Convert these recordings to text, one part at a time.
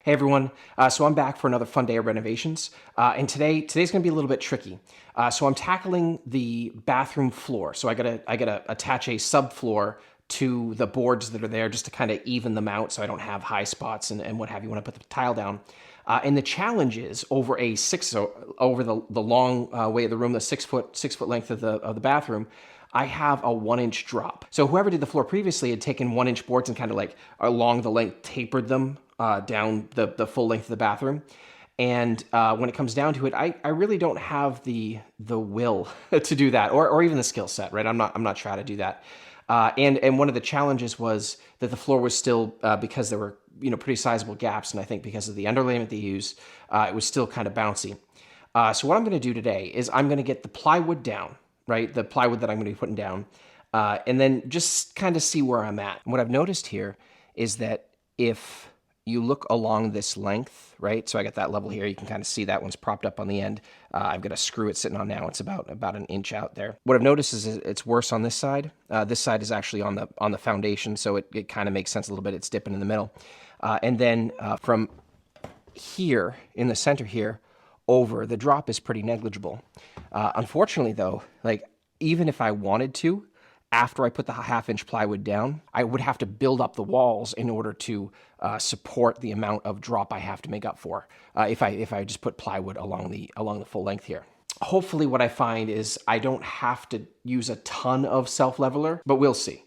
Hey everyone, so I'm back for another fun day of renovations, and today's gonna be a little bit tricky. So I'm tackling the bathroom floor. So I gotta attach a subfloor to the boards that are there just to kind of even them out, so I don't have high spots and what have you when I put the tile down. And the challenge is over over the long way of the room, the 6 foot length of the bathroom. I have a 1 inch drop. So whoever did the floor previously had taken 1 inch boards and kind of like along the length tapered them down the full length of the bathroom. And when it comes down to it, I really don't have the will to do that, or even the skill set, right? I'm not sure how to do that. And one of the challenges was that the floor was still, because there were pretty sizable gaps, and I think because of the underlayment they used, it was still kind of bouncy. So what I'm going to do today is I'm going to get the plywood down, right? The plywood that I'm going to be putting down, and then just kind of see where I'm at. And what I've noticed here is that if you look along this length, right? So I got that level here. You can kind of see that one's propped up on the end. I've got a screw it's sitting on now. It's about 1 inch out there. What I've noticed is it's worse on this side. This side is actually on the foundation, so it kind of makes sense a little bit. It's dipping in the middle. And then from here, in the center here, over, the drop is pretty negligible. Unfortunately, though, like even if I wanted to, after I put the 1/2 inch plywood down, I would have to build up the walls in order to support the amount of drop I have to make up for if I just put plywood along the full length here. Hopefully what I find is I don't have to use a ton of self-leveler, but we'll see.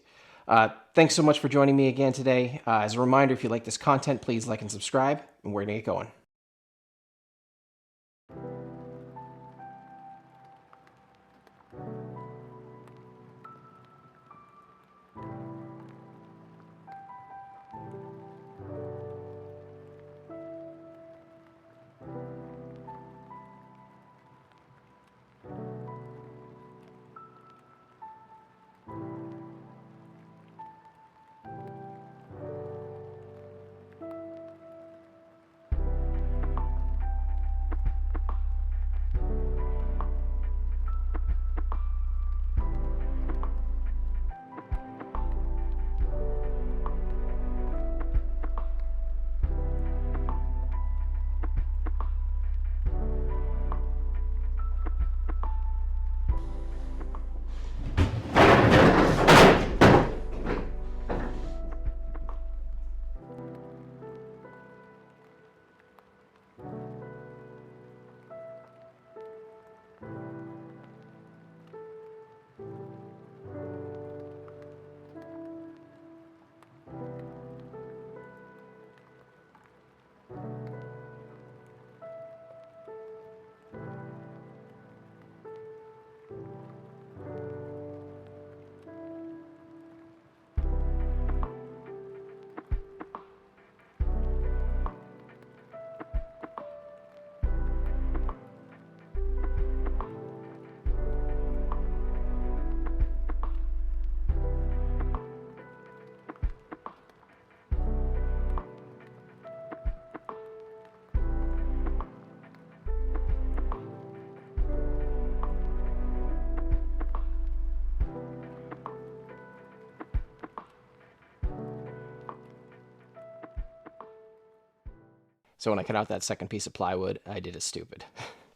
Thanks so much for joining me again today. As a reminder, if you like this content, please like and subscribe, and we're gonna get going. So when I cut out that second piece of plywood, I did it stupid.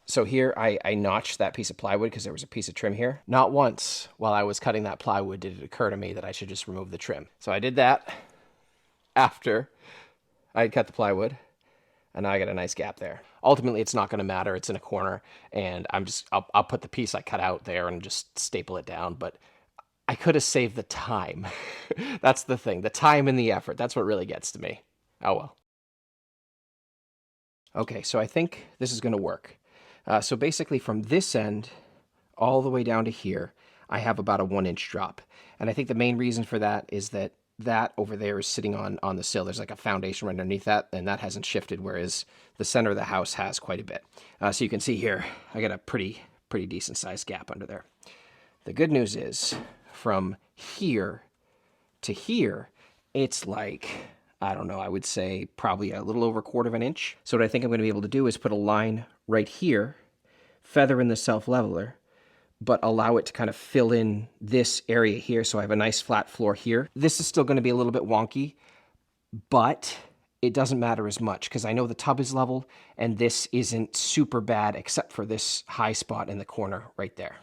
So here I notched that piece of plywood because there was a piece of trim here. Not once while I was cutting that plywood did it occur to me that I should just remove the trim. So I did that after I had cut the plywood, and now I got a nice gap there. Ultimately, it's not going to matter. It's in a corner, and I'll put the piece I cut out there and just staple it down, but I could have saved the time. That's the thing, the time and the effort. That's what really gets to me. Oh well. Okay, so I think this is going to work. So basically from this end all the way down to here, I have about a 1 inch drop. And I think the main reason for that is that over there is sitting on the sill. There's like a foundation right underneath that, and that hasn't shifted, whereas the center of the house has quite a bit. So you can see here, I got a pretty decent sized gap under there. The good news is from here to here, it's like, I don't know, I would say probably a little over 1/4 inch. So what I think I'm going to be able to do is put a line right here, feather in the self-leveler, but allow it to kind of fill in this area here so I have a nice flat floor here. This is still going to be a little bit wonky, but it doesn't matter as much because I know the tub is level and this isn't super bad except for this high spot in the corner right there.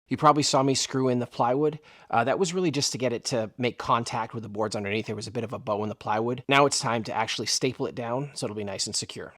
You probably saw me screw in the plywood. That was really just to get it to make contact with the boards underneath. There was a bit of a bow in the plywood. Now it's time to actually staple it down so it'll be nice and secure.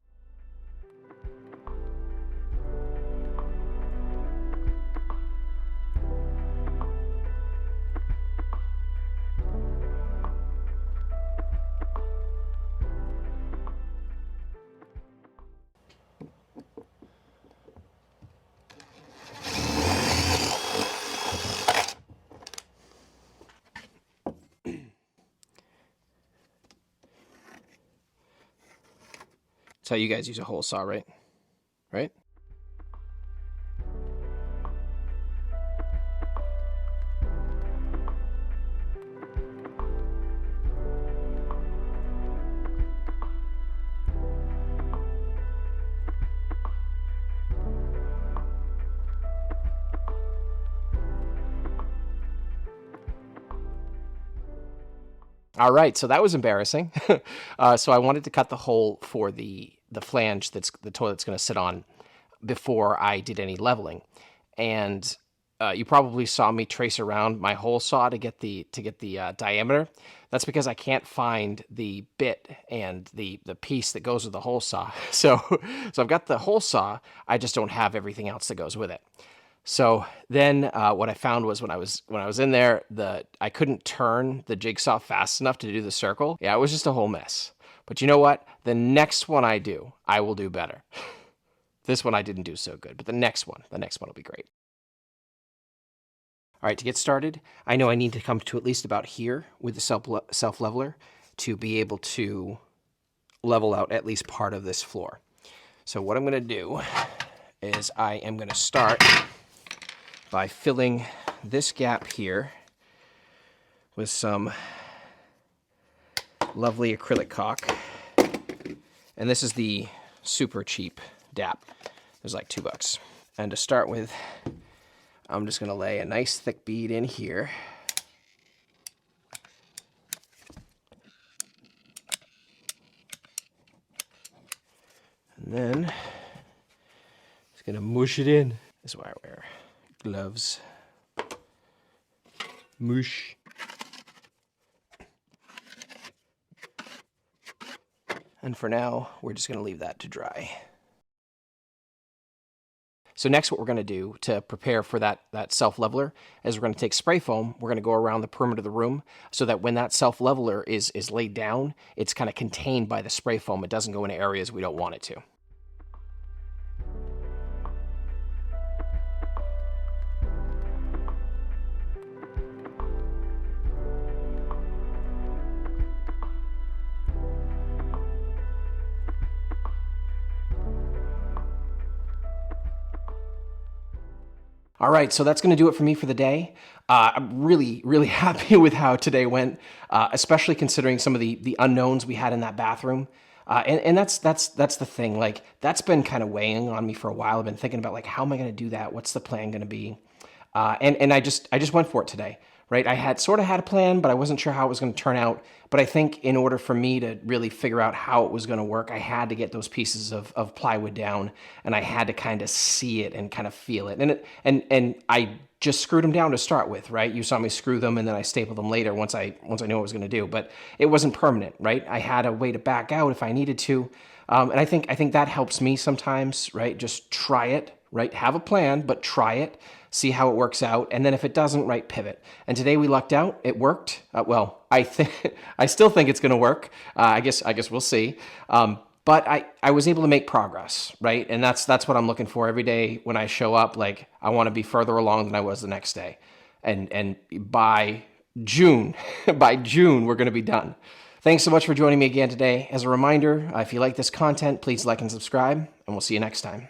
That's how you guys use a hole saw, right? Right? All right, so that was embarrassing. So I wanted to cut the hole for the flange that's the toilet's going to sit on before I did any leveling, and you probably saw me trace around my hole saw to get the diameter. That's because I can't find the bit and the piece that goes with the hole saw. So I've got the hole saw. I just don't have everything else that goes with it. So then what I found was when I was in there, I couldn't turn the jigsaw fast enough to do the circle. Yeah, it was just a whole mess. But you know what? The next one I do, I will do better. This one I didn't do so good, but the next one will be great. All right, to get started, I know I need to come to at least about here with the self-leveler to be able to level out at least part of this floor. So what I'm going to do is I am going to start by filling this gap here with some lovely acrylic caulk. And this is the super cheap DAP. It was like $2. And to start with, I'm just going to lay a nice thick bead in here. And then just going to mush it in. This is why I wear gloves. Mush. And for now, we're just going to leave that to dry. So next what we're going to do to prepare for that self-leveler is we're going to take spray foam, we're going to go around the perimeter of the room so that when that self-leveler is laid down, it's kind of contained by the spray foam. It doesn't go into areas we don't want it to. All right, so that's going to do it for me for the day. I'm really, really happy with how today went, especially considering some of the unknowns we had in that bathroom. And that's the thing. Like, that's been kind of weighing on me for a while. I've been thinking about, like, how am I going to do that? What's the plan going to be? And I just went for it today, right? I had sort of had a plan, but I wasn't sure how it was going to turn out. But I think in order for me to really figure out how it was going to work, I had to get those pieces of plywood down, and I had to kind of see it and kind of feel it. And I just screwed them down to start with, right? You saw me screw them, and then I stapled them later once I knew what I was going to do. But it wasn't permanent, right? I had a way to back out if I needed to, and I think that helps me sometimes, right? Just try it, right? Have a plan, but try it. See how it works out, and then if it doesn't, right, pivot. And today we lucked out. It worked. Well, I still think it's going to work. I guess we'll see. But I was able to make progress, right? And that's what I'm looking for every day when I show up. Like, I want to be further along than I was the next day, and by June, by June, we're going to be done. Thanks so much for joining me again today. As a reminder, if you like this content, please like and subscribe, and we'll see you next time.